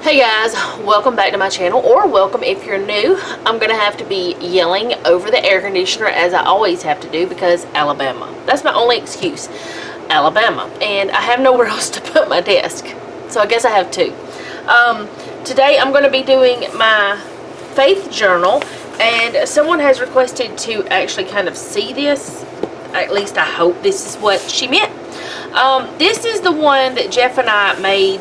Hey guys, welcome back to my channel, or welcome if you're new. I'm going to have to be yelling over the air conditioner as I always have to do because Alabama. That's my only excuse, Alabama. And I have nowhere else to put my desk, so I guess I have two. Today I'm going to be doing my faith journal, and someone has requested to actually kind of see this. At least I hope this is what she meant. This is the one that Jeff and I made,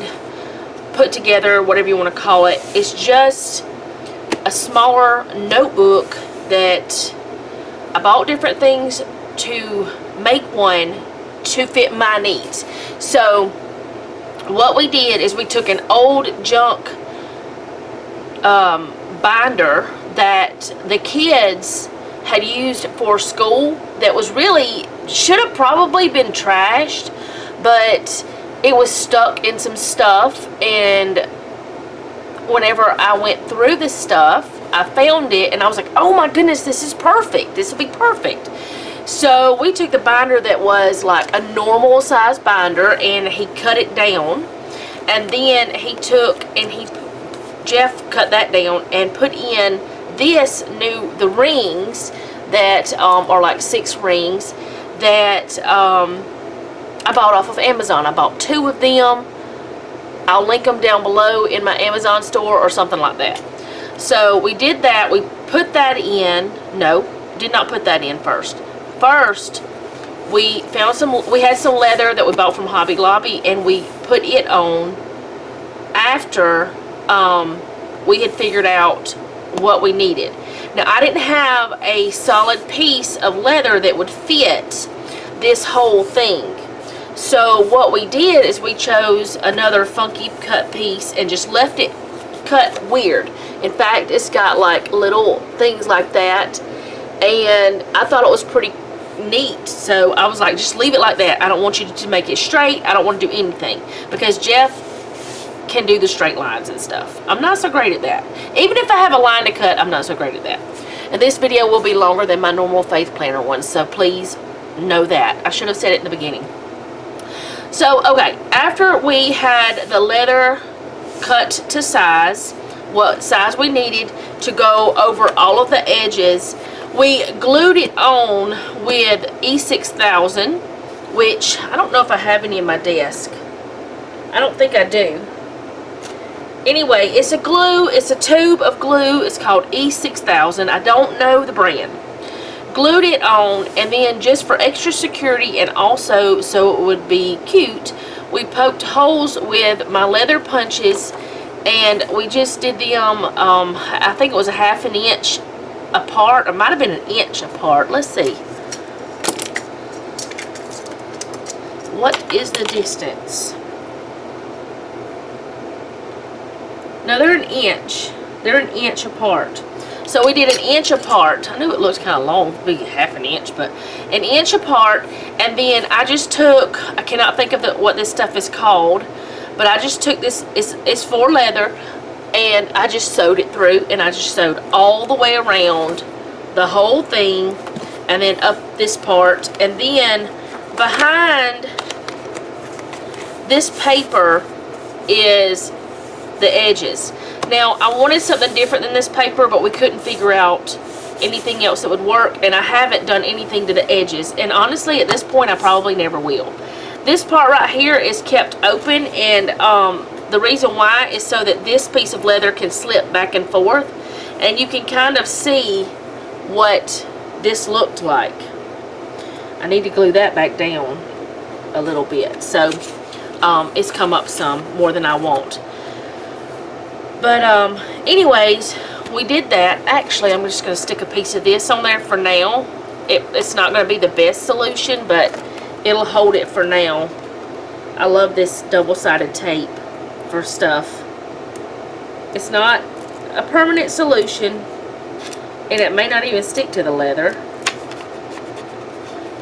put together, whatever you want to call it. It's just a smaller notebook that I bought different things to make one to fit my needs. So what we did is we took an old junk binder that the kids had used for school that was really, should have probably been trashed, but it was stuck in some stuff, and whenever I went through this stuff, I found it, and I was like, oh my goodness, this is perfect. This will be perfect. So we took the binder that was like a normal size binder, and he cut it down, and then Jeff cut that down and put in the rings that are like 6 rings that I bought off of Amazon. I bought 2 of them. I'll link them down below in my Amazon store or something like that. So we did that. We put that in. No, did not put that in first. First, we had some leather that we bought from Hobby Lobby, and we put it on after we had figured out what we needed. Now, I didn't have a solid piece of leather that would fit this whole thing. So what we did is we chose another funky cut piece and just left it cut weird. In fact, it's got like little things like that, and I thought it was pretty neat. So I was like, just leave it like that. I don't want you to make it straight. I don't want to do anything, because Jeff can do the straight lines and stuff. I'm not so great at that. Even if I have a line to cut, I'm not so great at that. And this video will be longer than my normal faith planner one, so please know that. I should have said it in the beginning. So, okay, after we had the leather cut to size, what size we needed to go over all of the edges, we glued it on with E6000, which I don't know if I have any in my desk. I don't think I do. Anyway, it's a glue, it's a tube of glue. It's called E6000. I don't know the brand. Glued it on, and then just for extra security and also so it would be cute, we poked holes with my leather punches, and we just did them, I think it was a ½ an inch apart, or might have been an inch apart. Let's see. What is the distance? No, they're an inch. They're an inch apart. So we did an inch apart. I knew it looks kind of long, maybe ½ an inch, but an inch apart. And then I just took, I cannot think of what this stuff is called, but I just took this, it's for leather, and I just sewed it through, and I just sewed all the way around the whole thing, and then up this part, and then behind this paper is the edges. Now, I wanted something different than this paper, but we couldn't figure out anything else that would work, and I haven't done anything to the edges, and honestly at this point I probably never will. This part right here is kept open, and the reason why is so that this piece of leather can slip back and forth, and you can kind of see what this looked like. I need to glue that back down a little bit, so it's come up some more than I want. But anyways, we did that. Actually, I'm just going to stick a piece of this on there for now. It's not going to be the best solution, but it'll hold it for now. I love this double-sided tape for stuff. It's not a permanent solution, and it may not even stick to the leather,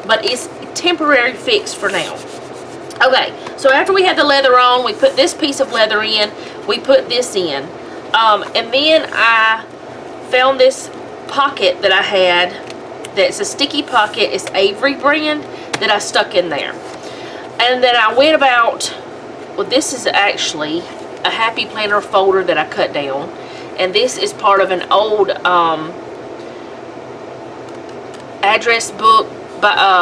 but it's a temporary fix for now. Okay, so after we had the leather on, we put this piece of leather in, we put this in, and then I found this pocket that I had that's a sticky pocket. It's Avery brand that I stuck in there. And then I went about, well, this is actually a Happy Planner folder that I cut down. And this is part of an old address book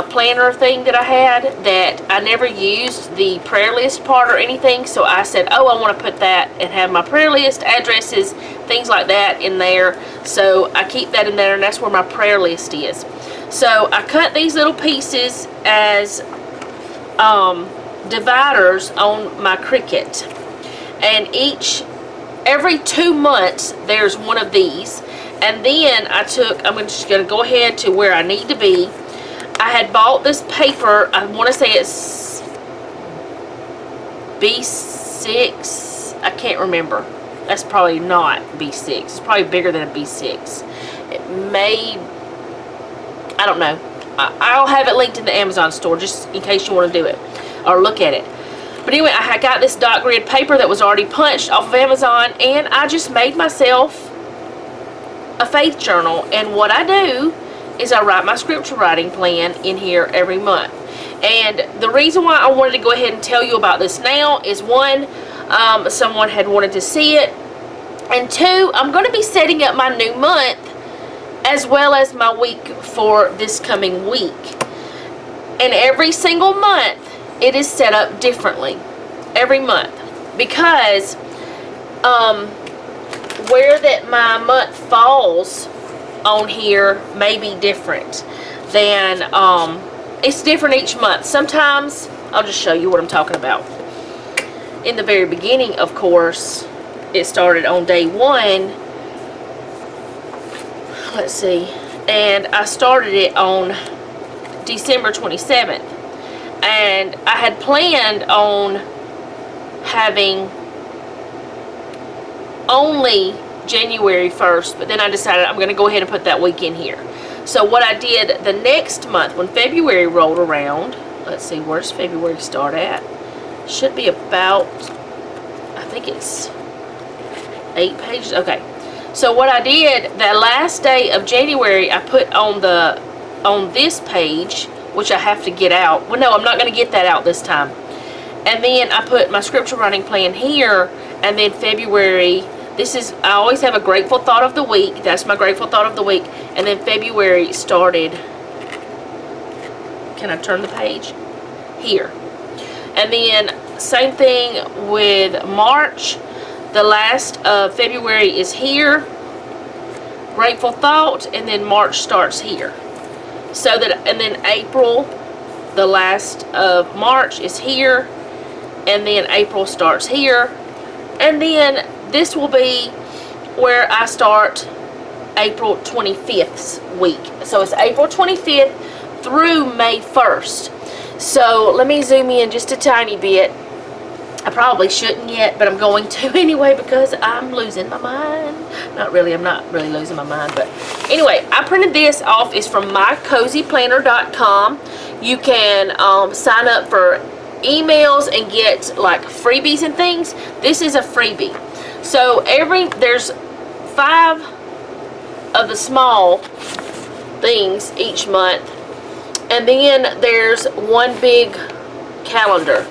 planner thing that I had that I never used the prayer list part or anything. So I said, oh, I want to put that and have my prayer list, addresses, things like that in there. So I keep that in there, and that's where my prayer list is. So I cut these little pieces as dividers on my Cricut. And every 2 months there's one of these. And then I'm just going to go ahead to where I need to be. I had bought this paper, I want to say it's B6, I can't remember. That's probably not B6, it's probably bigger than a B6. It may, I don't know. I'll have it linked in the Amazon store just in case you want to do it or look at it. But anyway, I got this dot grid paper that was already punched off of Amazon, and I just made myself a faith journal. And what I do is I write my scripture writing plan in here every month. And the reason why I wanted to go ahead and tell you about this now is, one, someone had wanted to see it, and two, I'm going to be setting up my new month as well as my week for this coming week. And every single month it is set up differently every month, because where that my month falls on here may be different than it's different each month. Sometimes I'll just show you what I'm talking about. In the very beginning, of course, it started on day 1. Let's see, and I started it on December 27th, and I had planned on having only January 1st, but then I decided I'm going to go ahead and put that week in here. So what I did the next month, when February rolled around, let's see, where's February start at? Should be about, I think it's 8 pages. Okay, so what I did, that last day of January, I put on this page, which I have to get out. Well, no, I'm not going to get that out this time. And then I put my scripture writing plan here, and then February, I always have a grateful thought of the week. That's my grateful thought of the week. And then February started, can I turn the page? Here. And then same thing with March. The last of February is here, grateful thought, and then March starts here. So that, and then April, the last of March is here, and then April starts here. And then this will be where I start April 25th's week. So it's April 25th through May 1st. So let me zoom in just a tiny bit. I probably shouldn't yet, but I'm going to anyway because I'm losing my mind. Not really, I'm not really losing my mind, but anyway, I printed this off. It's from mycozyplanner.com. You can sign up for emails and get like freebies and things. This is a freebie. So there's 5 of the small things each month, and then there's one big calendar,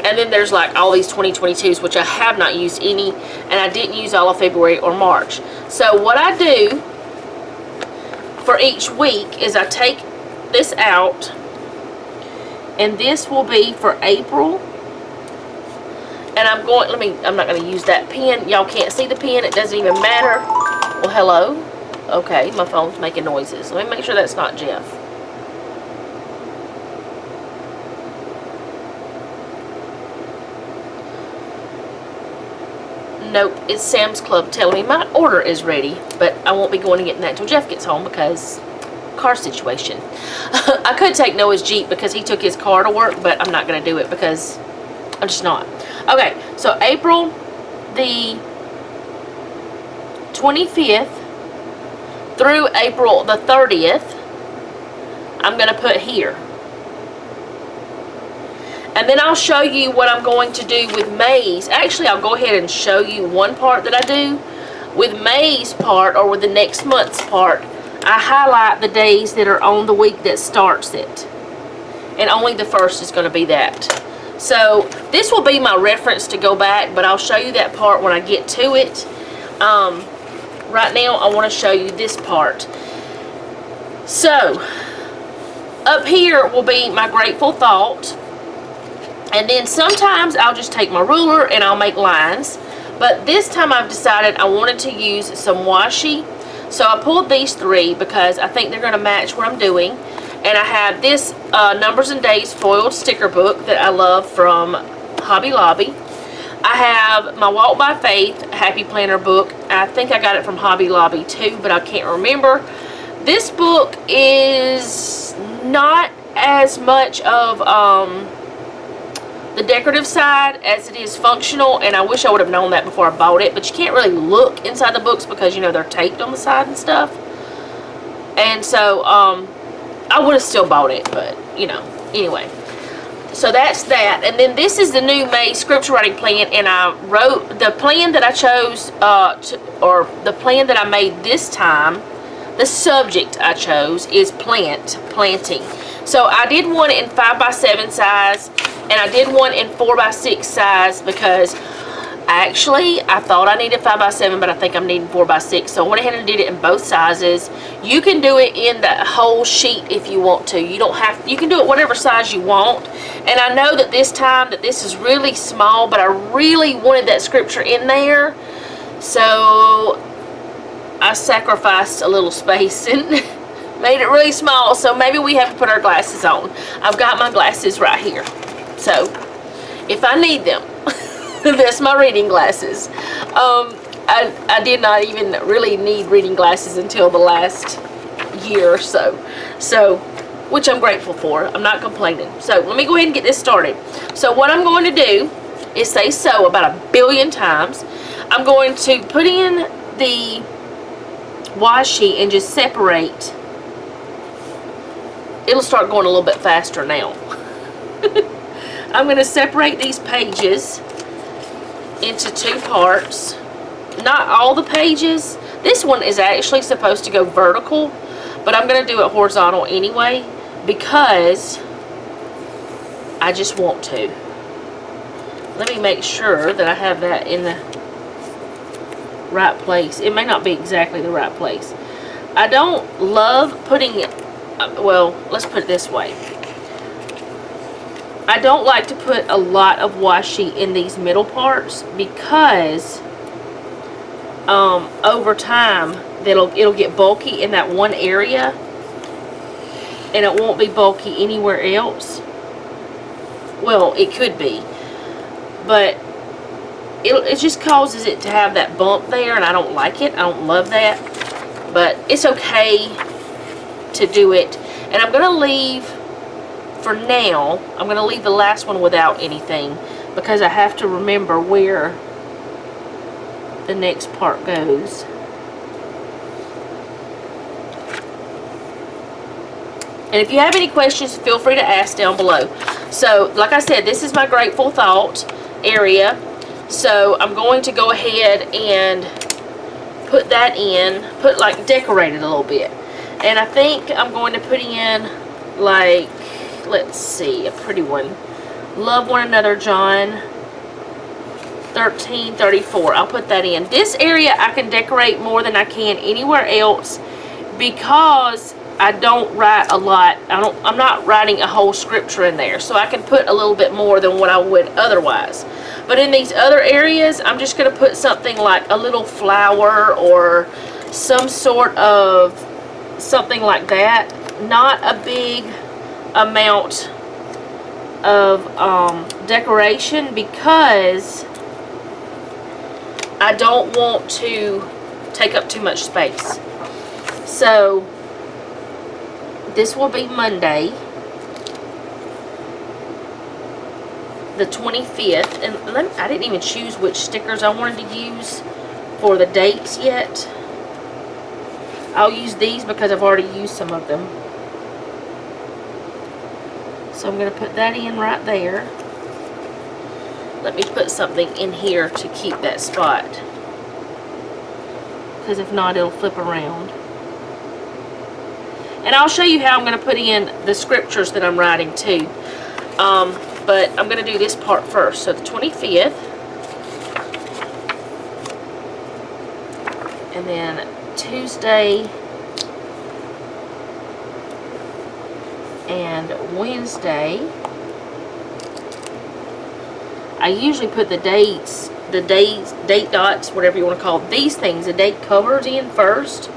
and then there's like all these 2022s, which I have not used any, and I didn't use all of February or March. So what I do for each week is I take this out, and this will be for April. And I'm not going to use that pen. Y'all can't see the pen. It doesn't even matter. Well, hello. Okay, my phone's making noises. Let me make sure that's not Jeff. Nope, it's Sam's Club telling me my order is ready. But I won't be going to get that until Jeff gets home because car situation. I could take Noah's Jeep because he took his car to work, but I'm not going to do it because I'm just not. Okay, so April the 25th through April the 30th, I'm going to put here. And then I'll show you what I'm going to do with May's. Actually, I'll go ahead and show you one part that I do. With May's part, or with the next month's part, I highlight the days that are on the week that starts it. And only the first is going to be that. So this will be my reference to go back, but I'll show you that part when I get to it. Right now I want to show you this part. So up here will be my grateful thought, and then sometimes I'll just take my ruler and I'll make lines, but this time I've decided I wanted to use some washi. So I pulled these 3 because I think they're going to match what I'm doing. And I have this Numbers and Days foiled sticker book that I love from Hobby Lobby. I have my Walk by Faith Happy Planner book. I think I got it from Hobby Lobby too, but I can't remember. This book is not as much of the decorative side as it is functional, and I wish I would have known that before I bought it, but you can't really look inside the books because, you know, they're taped on the side and stuff. And so I would have still bought it, but, you know, anyway. So that's that. And then this is the new May scripture writing plan, and I wrote the plan that I chose, or the plan that I made this time. The subject I chose is planting. So I did one in 5x7 size, and I did one in 4x6 size because actually I thought I needed 5x7, but I think I'm needing 4x6. So I went ahead and did it in both sizes. You can do it in the whole sheet if you want to. You don't have, you can do it whatever size you want. And I know that this time that this is really small, but I really wanted that scripture in there. So I sacrificed a little space and made it really small, so maybe we have to put our glasses on. I've got my glasses right here, so if I need them, that's my reading glasses. I did not even really need reading glasses until the last year or so, which I'm grateful for. I'm not complaining. So let me go ahead and get this started. So what I'm going to do is say so about 1 billion times. I'm going to put in the washi and just separate. It'll start going a little bit faster now. I'm going to separate these pages into 2 parts. Not all the pages. This one is actually supposed to go vertical, but I'm going to do it horizontal anyway because I just want to. Let me make sure that I have that in the right place. It may not be exactly the right place. I don't love putting it, well, let's put it this way. I don't like to put a lot of washi in these middle parts because over time it'll get bulky in that one area and it won't be bulky anywhere else. Well, it could be, but it just causes it to have that bump there, and I don't like it. I don't love that, but it's okay to do it. And I'm going to leave, for now, I'm going to leave the last one without anything because I have to remember where the next part goes. And if you have any questions, feel free to ask down below. So, like I said, this is my grateful thought area. So I'm going to go ahead and put that in, decorate it a little bit. And I think I'm going to put in, like, let's see, a pretty one. Love one another, John 13:34. I'll put that in. This area I can decorate more than I can anywhere else because I don't write a lot. I'm not writing a whole scripture in there, so I can put a little bit more than what I would otherwise. But in these other areas, I'm just going to put something like a little flower or some sort of something like that. Not a big amount of decoration because I don't want to take up too much space. So this will be Monday, the 25th, and I didn't even choose which stickers I wanted to use for the dates yet. I'll use these because I've already used some of them. So I'm going to put that in right there. Let me put something in here to keep that spot, because if not, it'll flip around. And I'll show you how I'm going to put in the scriptures that I'm writing too. but I'm going to do this part first. So the 25th, and then Tuesday and Wednesday. I usually put the dates, date dots, whatever you want to call these things, the date covers in first,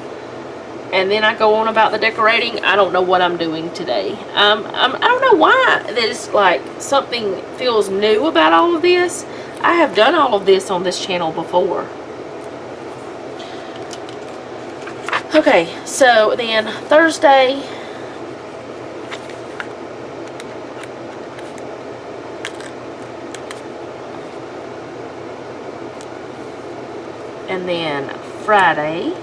and then I go on about the decorating. I don't know what I'm doing today. I don't know why there's like something feels new about all of this. I have done all of this on this channel before. Okay, so then Thursday, and then Friday,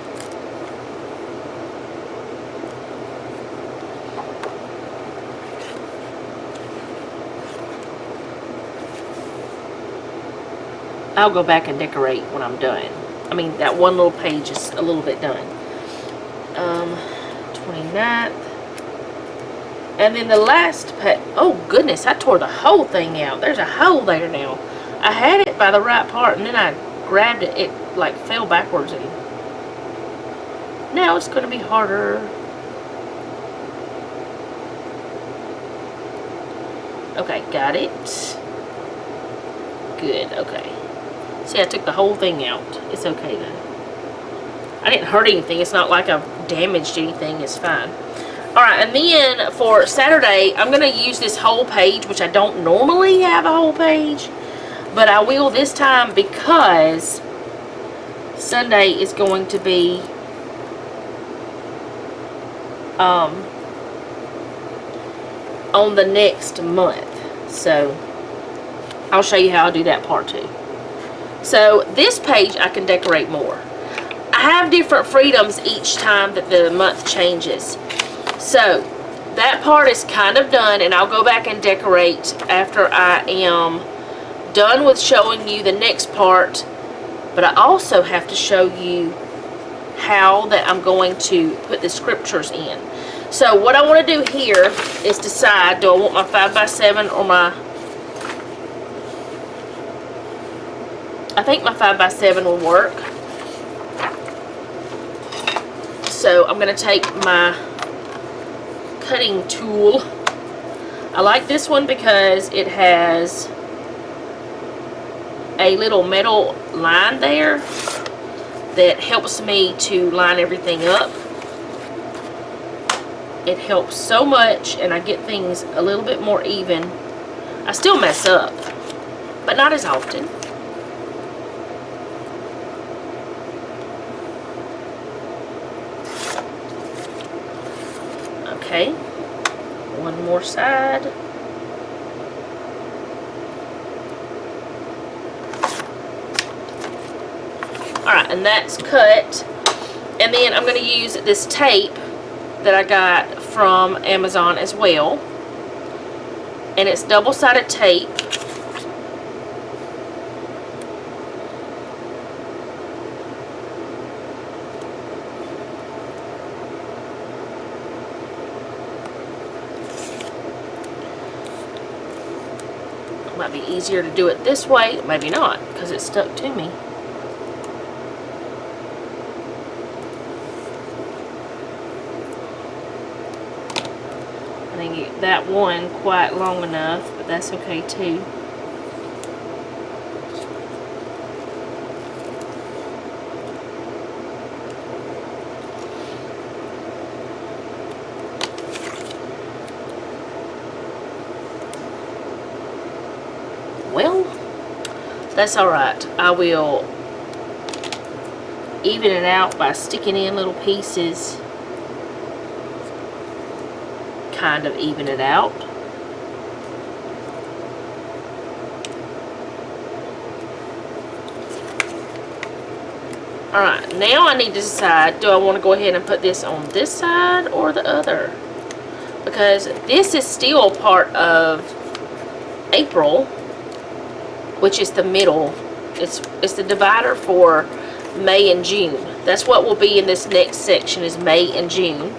I'll go back and decorate when I'm done. I mean, that one little page is a little bit done. 29th. And then the last page, oh goodness, I tore the whole thing out. There's a hole there now. I had it by the right part, and then I grabbed it. It like fell backwards, and now it's going to be harder. Okay, got it. Good, okay. See, I took the whole thing out. It's okay though. I didn't hurt anything. It's not like I've damaged anything. It's fine. Alright, and then for Saturday, I'm going to use this whole page, which I don't normally have a whole page, but I will this time because Sunday is going to be on the next month. So I'll show you how I do that part too. So this page I can decorate more. I have different freedoms each time that the month changes. So that part is kind of done, and I'll go back and decorate after I am done with showing you the next part. But I also have to show you how that I'm going to put the scriptures in. So what I want to do here is decide, do I want my 5x7 or my, I think my 5x7 will work. So I'm going to take my cutting tool. I like this one because it has a little metal line there that helps me to line everything up. It helps so much, and I get things a little bit more even. I still mess up, but not as often. Okay, one more side. Alright, and that's cut. And then I'm going to use this tape that I got from Amazon as well. And it's double-sided tape. It might be easier to do it this way, maybe not, because it's stuck to me. I didn't get that one quite long enough, but that's okay too. Well, that's alright. I will even it out by sticking in little pieces. Kind of even it out. Alright, now I need to decide, do I want to go ahead and put this on this side or the other? Because this is still part of April, which is the middle. It's the divider for May and June. That's what will be in this next section, is May and June.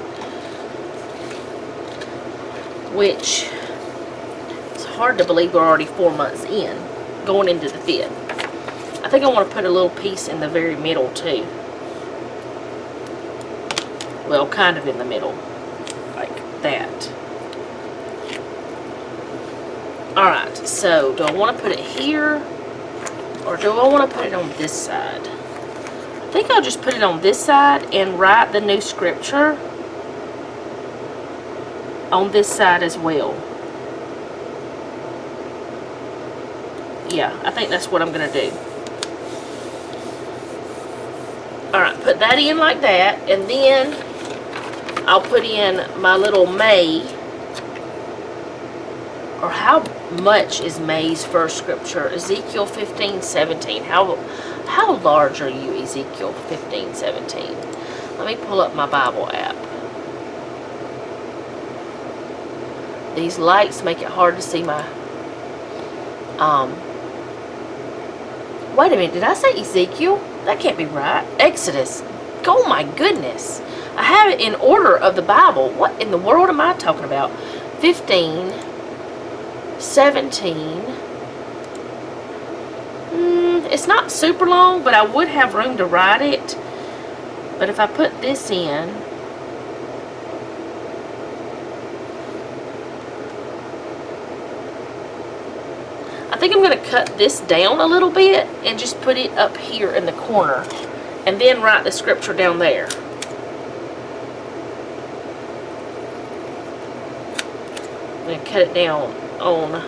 Which is hard to believe we're already 4 months in, going into the 5th. I think I want to put a little piece in the very middle too. Well, kind of in the middle, like that. Alright, so do I want to put it here, or do I want to put it on this side? I think I'll just put it on this side and write the new scripture on this side as well. Yeah, I think that's what I'm going to do. Alright, put that in like that, and then I'll put in my little May, or how much is May's first scripture? Ezekiel 15:17. How large are you, Ezekiel 15:17? Let me pull up my Bible app. These lights make it hard to see my, wait a minute, did I say Ezekiel? That can't be right. Exodus. Oh my goodness. I have it in order of the Bible. What in the world am I talking about? 15, 17. It's not super long, but I would have room to write it. But if I put this in, I think I'm going to cut this down a little bit and just put it up here in the corner, and then write the scripture down there. I'm going to cut it down on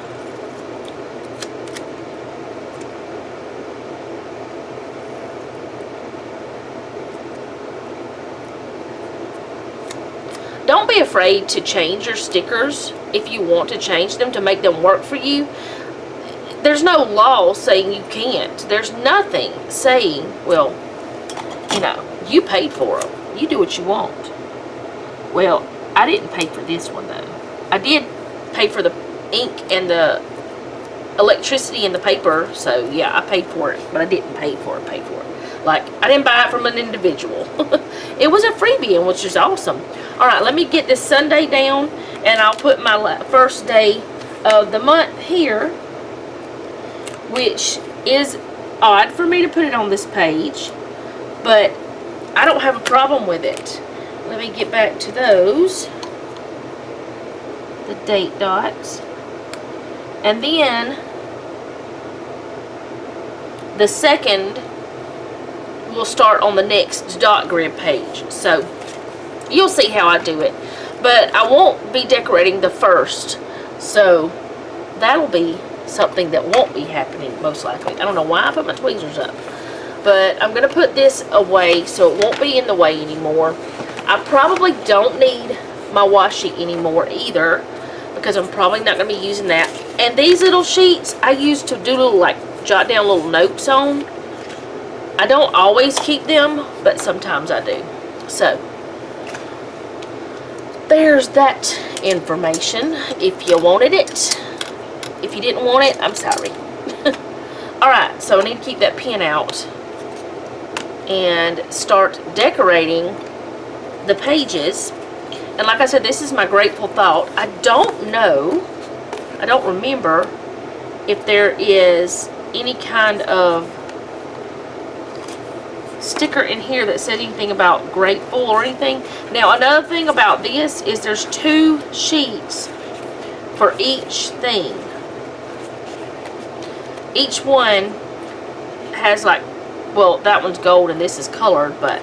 don't be afraid to change your stickers if you want to change them to make them work for you. There's no law saying you can't. There's nothing saying, well, you know, you paid for them. You do what you want. Well, I didn't pay for this one, though. I did pay for the ink and the electricity and the paper, so yeah, I paid for it, but I didn't pay for it. Like, I didn't buy it from an individual. It was a freebie, which is awesome. Alright, let me get this Sunday down, and I'll put my first day of the month here, which is odd for me to put it on this page, but I don't have a problem with it. Let me get back to those, the date dots, and then the second will start on the next dot grid page. So you'll see how I do it, but I won't be decorating the first, so that'll be something that won't be happening most likely. I don't know why I put my tweezers up, but I'm going to put this away so it won't be in the way anymore. I probably don't need my washi anymore either, because I'm probably not going to be using that. And these little sheets I use to do little, like, jot down little notes on. I don't always keep them, but sometimes I do. So there's that information if you wanted it. If you didn't want it, I'm sorry. Alright, so I need to keep that pin out and start decorating the pages. And like I said, this is my grateful thought. I don't know, I don't remember if there is any kind of sticker in here that said anything about grateful or anything. Now, another thing about this is there's 2 sheets for each thing. Each one has, like, well, that one's gold and this is colored, but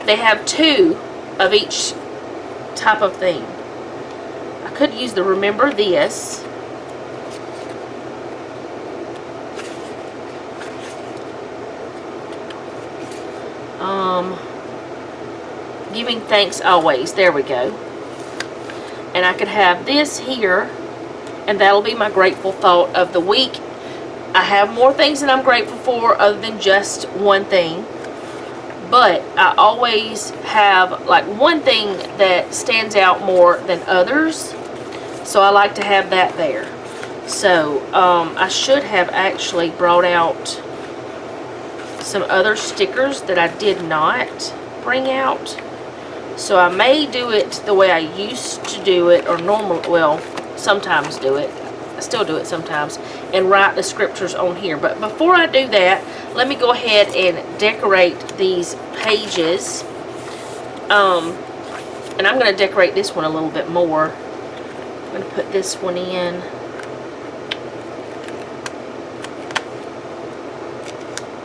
they have 2 of each type of thing. I could use the remember this. Giving thanks always. There we go. And I could have this here, and that'll be my grateful thought of the week. I have more things that I'm grateful for other than just one thing, but I always have like one thing that stands out more than others, so I like to have that there. So I should have actually brought out some other stickers that I did not bring out, so I may do it the way I used to do it, or normal, well, sometimes do it. I still do it sometimes, and write the scriptures on here. But before I do that, let me go ahead and decorate these pages. And I'm going to decorate this one a little bit more. I'm going to put this one in.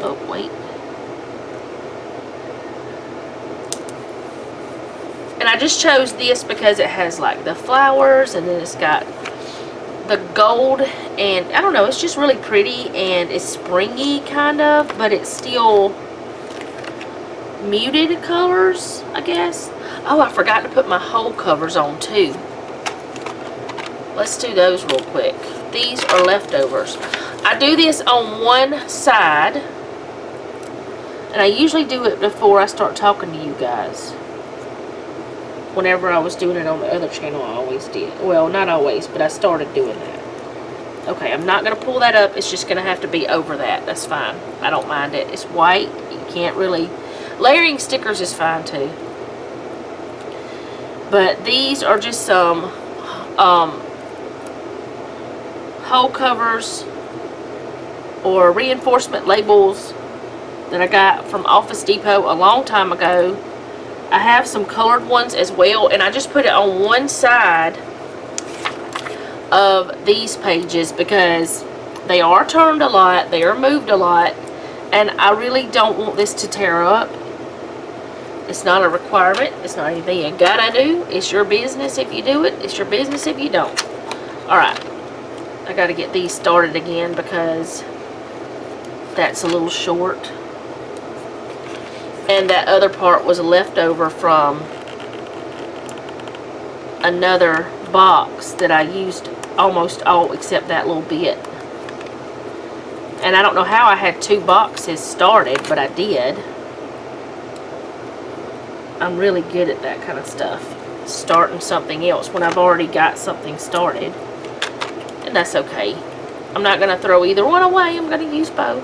Oh, wait. And I just chose this because it has like the flowers, and then it's got the gold, and I don't know, it's just really pretty, and it's springy kind of, but it's still muted colors, I guess. Oh, I forgot to put my whole covers on too. Let's do those real quick. These are leftovers. I do this on one side, and I usually do it before I start talking to you guys. Whenever I was doing it on the other channel, I always did. Well, not always, but I started doing that. Okay, I'm not going to pull that up. It's just going to have to be over that. That's fine. I don't mind it. It's white. You can't really... Layering stickers is fine too. But these are just some whole covers or reinforcement labels that I got from Office Depot a long time ago. I have some colored ones as well, and I just put it on one side of these pages because they are turned a lot, they are moved a lot, and I really don't want this to tear up. It's not a requirement. It's not anything you gotta do. It's your business if you do it. It's your business if you don't. Alright. I gotta get these started again because that's a little short. And that other part was left over from another box that I used almost all except that little bit. And I don't know how I had 2 boxes started, but I did. I'm really good at that kind of stuff. Starting something else when I've already got something started. And that's okay. I'm not going to throw either one away. I'm going to use both.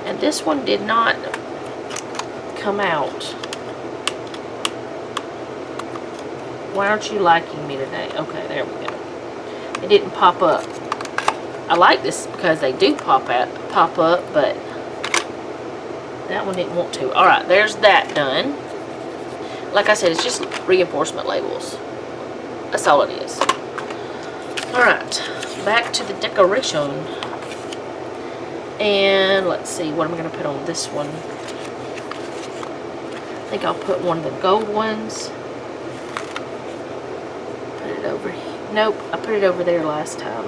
And this one did not come out. Why aren't you liking me today? Okay, there we go. It didn't pop up. I like this because they do pop up, but that one didn't want to. Alright, there's that done. Like I said, it's just reinforcement labels. That's all it is. Alright, back to the decoration. And let's see, what am I going to put on this one? I think I'll put one of the gold ones. Put it over here. Nope, I put it over there last time.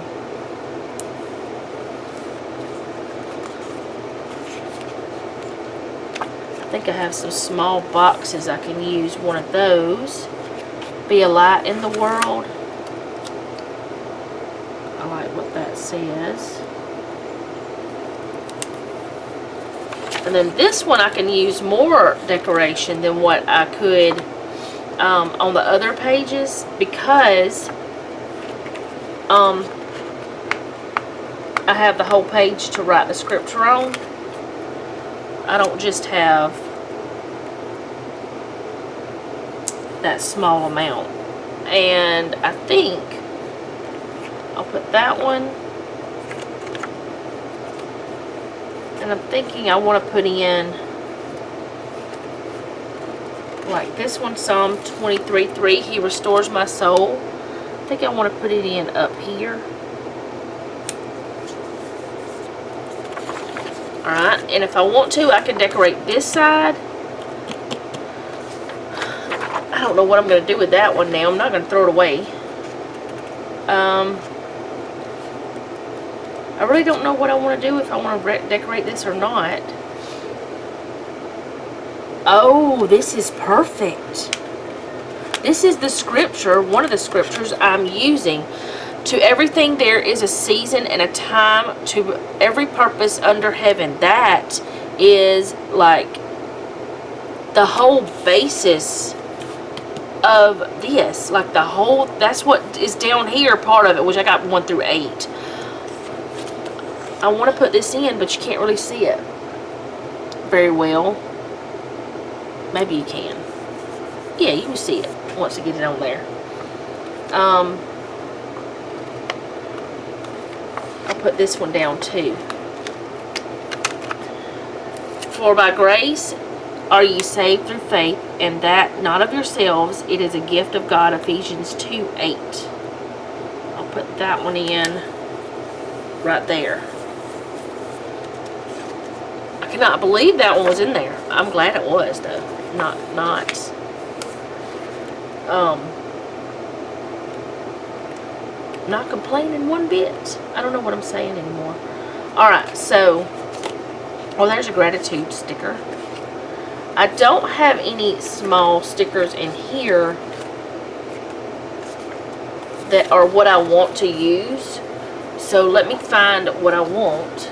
I think I have some small boxes I can use one of those. Be a light in the world. I like what that says. And then this one I can use more decoration than what I could on the other pages because I have the whole page to write the scripture on. I don't just have that small amount. And I think I'll put that one. And I'm thinking I want to put in like this one, Psalm 23:3, He restores my soul. I think I want to put it in up here. Alright, and if I want to, I can decorate this side. I don't know what I'm going to do with that one now. I'm not going to throw it away. I really don't know what I want to do, if I want to decorate this or not. Oh, this is perfect. This is the scripture, one of the scriptures I'm using. To everything there is a season and a time, to every purpose under heaven. That is like the whole basis of this. Like the whole, that's what is down here, part of it, which I got 1 through 8. I want to put this in, but you can't really see it very well. Maybe you can. Yeah, you can see it once you get it on there. put this one down too. For by grace are ye saved through faith, and that not of yourselves, it is a gift of God. Ephesians 2:8. I'll put that one in right there. I cannot believe that one was in there. I'm glad it was, though. Not complaining one bit. I don't know what I'm saying anymore. Alright, so, well, there's a gratitude sticker. I don't have any small stickers in here that are what I want to use. So let me find what I want.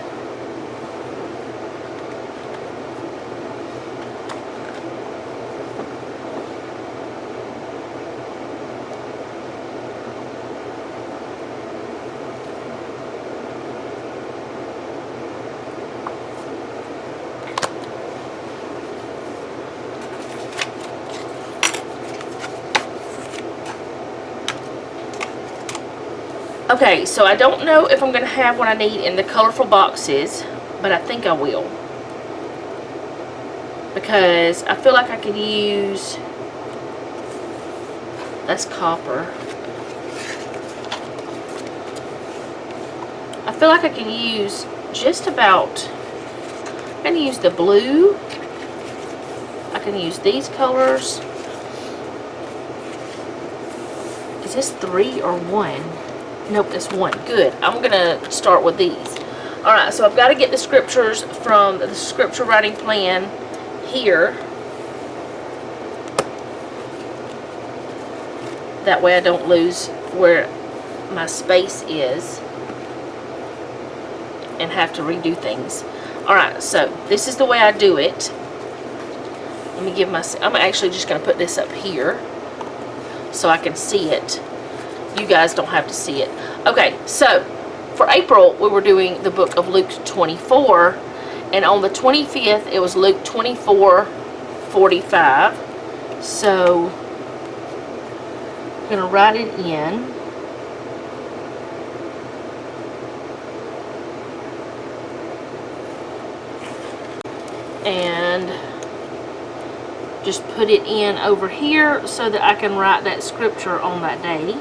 Okay, so I don't know if I'm going to have what I need in the colorful boxes, but I think I will. Because I feel like I could use, that's copper. I feel like I can use just about, I can use the blue. I can use these colors. Is this 3 or 1? Nope, it's 1. Good. I'm going to start with these. Alright, so I've got to get the scriptures from the scripture writing plan here. That way I don't lose where my space is and have to redo things. Alright, so this is the way I do it. Let me give I'm actually just going to put this up here so I can see it. You guys don't have to see it. Okay, so for April, we were doing the book of Luke 24, and on the 25th, it was Luke 24:45. So I'm going to write it in. And just put it in over here so that I can write that scripture on that day.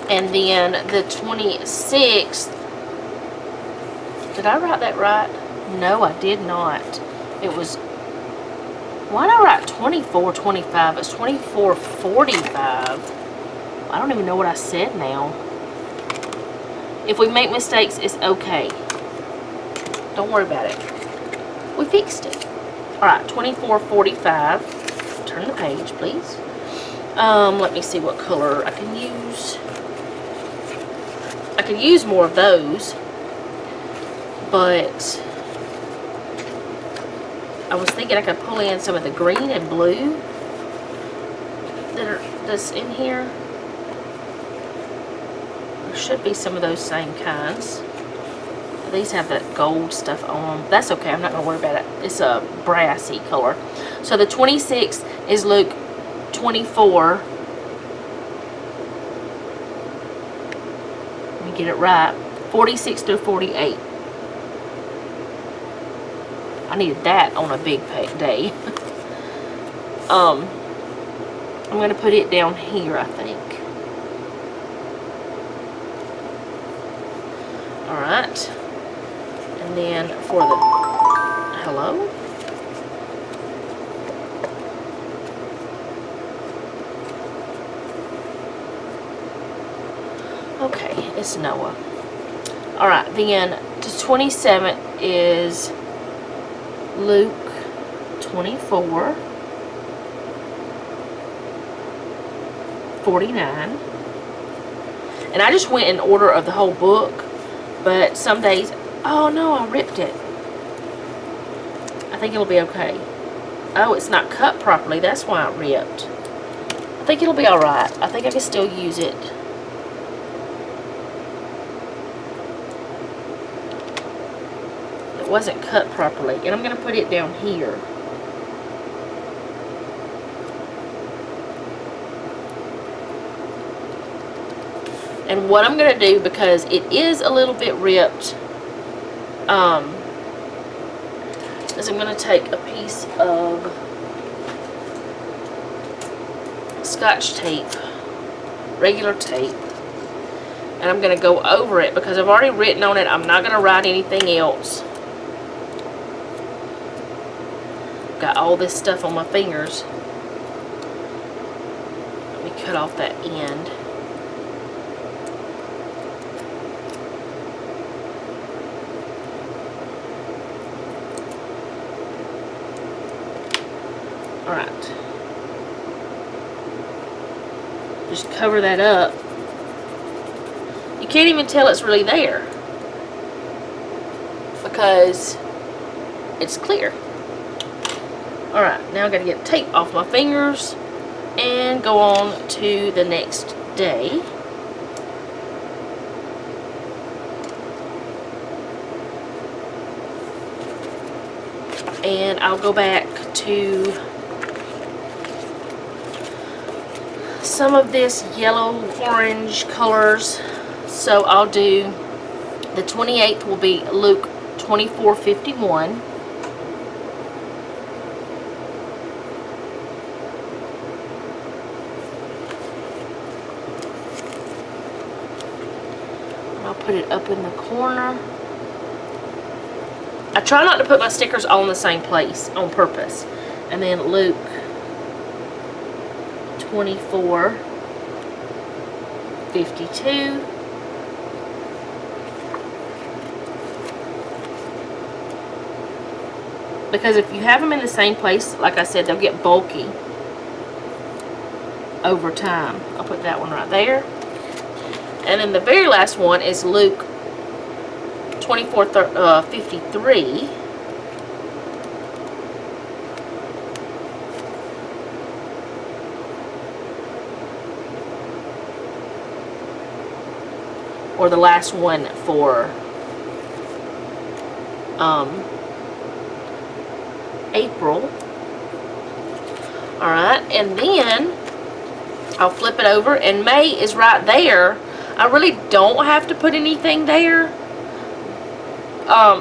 And then the 26th, did I write that right? No, I did not. It was, why did I write 24:25? It's 24:45. I don't even know what I said now. If we make mistakes, it's okay. Don't worry about it. We fixed it. Alright, 24:45. Turn the page, please. Let me see what color I can use. I could use more of those, but I was thinking I could pull in some of the green and blue that's in here. There should be some of those same kinds. These have that gold stuff on them. That's okay, I'm not going to worry about it. It's a brassy color. So the 26th is Luke 24. Get it right, 46 through 48. I needed that on a big day. I'm going to put it down here, I think. Alright. And then for the, hello? Okay, it's Noah. Alright, then the 27th is Luke 24:49. And I just went in order of the whole book, but some days, oh no, I ripped it. I think it'll be okay. Oh, it's not cut properly, that's why it ripped. I think it'll be alright. I think I can still use it. It wasn't cut properly, and I'm going to put it down here. And what I'm going to do, because it is a little bit ripped, is I'm going to take a piece of Scotch tape, regular tape, and I'm going to go over it because I've already written on it. I'm not going to write anything else. Got all this stuff on my fingers. Let me cut off that end. Alright. Just cover that up. You can't even tell it's really there because it's clear. Alright, now I gotta get tape off my fingers and go on to the next day. And I'll go back to some of this yellow orange colors. So I'll do the 28th will be Luke 24:51. I'll put it up in the corner. I try not to put my stickers all in the same place on purpose. And then Luke 24:52. Because if you have them in the same place, like I said, they'll get bulky over time. I'll put that one right there. And then the very last one is Luke 24:53. Or the last one for April. Alright, and then I'll flip it over, and May is right there. I really don't have to put anything there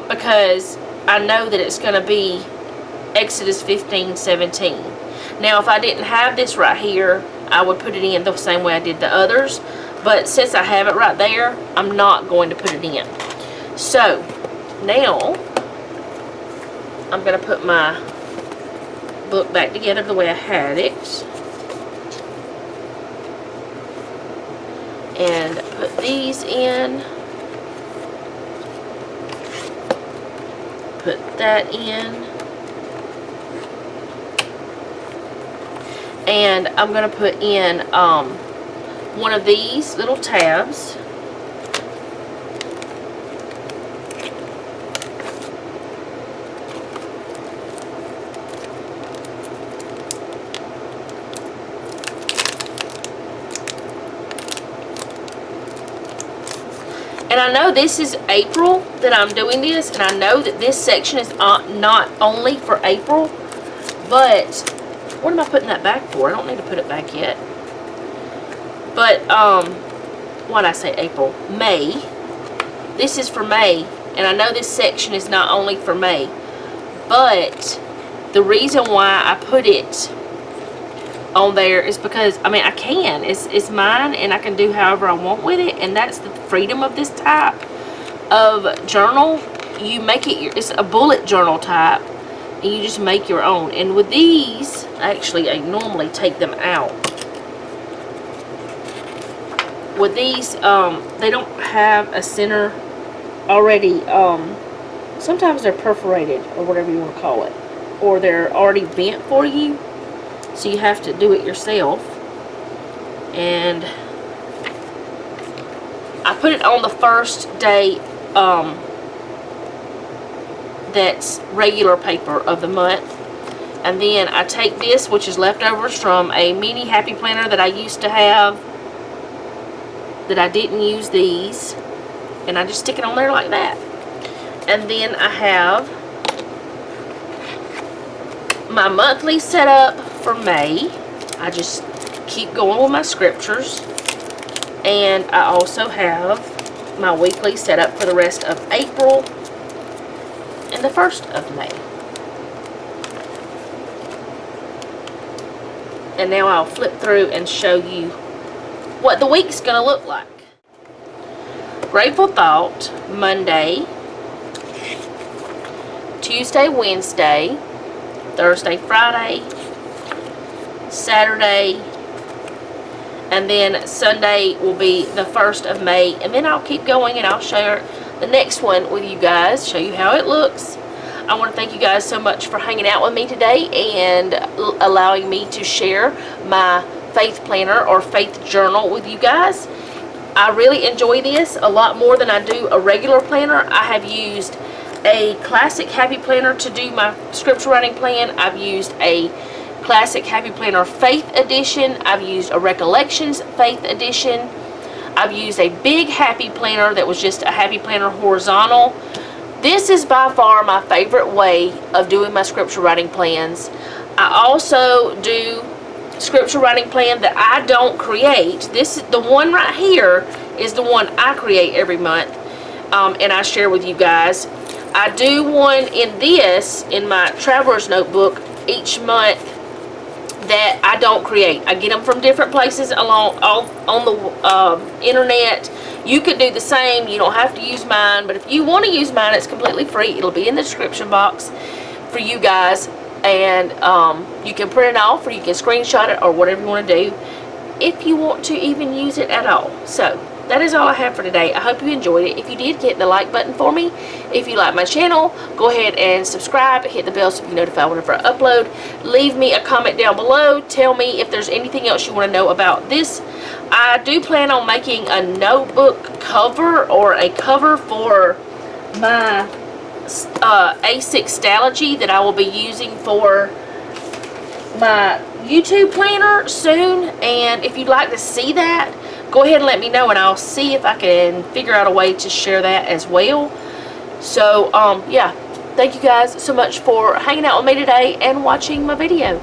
because I know that it's going to be Exodus 15:17. Now, if I didn't have this right here, I would put it in the same way I did the others. But since I have it right there, I'm not going to put it in. So, now, I'm going to put my book back together the way I had it. And put these in. Put that in. And I'm going to put in one of these little tabs. And I know this is April that I'm doing this, and I know that this section is not only for April, but what am I putting that back for? I don't need to put it back yet. But, what did I say, April? May. This is for May, and I know this section is not only for May, but the reason why I put it on there is because, I mean, I can. It's mine, and I can do however I want with it, and that's the freedom of this type of journal. You make it, it's a bullet journal type, and you just make your own. And with these, actually, I normally take them out. With these, they don't have a center already. Sometimes they're perforated, or whatever you want to call it, or they're already bent for you, so you have to do it yourself. And I put it on the first day that's regular paper of the month, and then I take this, which is leftovers from a mini happy planner that I used to have, that I didn't use these, and I just stick it on there like that. And then I have my monthly setup for May. I just keep going with my scriptures, And I also have my weekly set up for the rest of April and the 1st of May. And now I'll flip through and show you what the week's going to look like. Grateful Thought, Monday, Tuesday, Wednesday, Thursday, Friday, Saturday, and then Sunday will be the 1st of May. And then I'll keep going and I'll share the next one with you guys, show you how it looks. I want to thank you guys so much for hanging out with me today and allowing me to share my faith planner or faith journal with you guys. I really enjoy this a lot more than I do a regular planner. I have used a classic happy planner to do my scripture writing plan. I've used a classic happy planner faith edition. I've used a recollections faith edition. I've used a big happy planner that was just a happy planner horizontal. This is by far my favorite way of doing my scripture writing plans. I also do scripture writing plan that I don't create. This is the one right here is the one I create every month, and I share with you guys. I do one in this in my traveler's notebook each month that I don't create. I get them from different places on the internet. You could do the same. You don't have to use mine, but if you want to use mine, it's completely free. It'll be in the description box for you guys, and you can print it off or you can screenshot it or whatever you want to do if you want to even use it at all. So that is all I have for today. I hope you enjoyed it. If you did, hit the like button for me. If you like my channel, go ahead and subscribe. Hit the bell so you can be notified whenever I upload. Leave me a comment down below. Tell me if there's anything else you want to know about this. I do plan on making a notebook cover or a cover for my A6 Stalogy that I will be using for my YouTube planner soon. And if you'd like to see that, go ahead and let me know and I'll see if I can figure out a way to share that as well. So yeah, thank you guys so much for hanging out with me today and watching my video.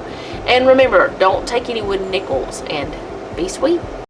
And remember, don't take any wooden nickels and be sweet.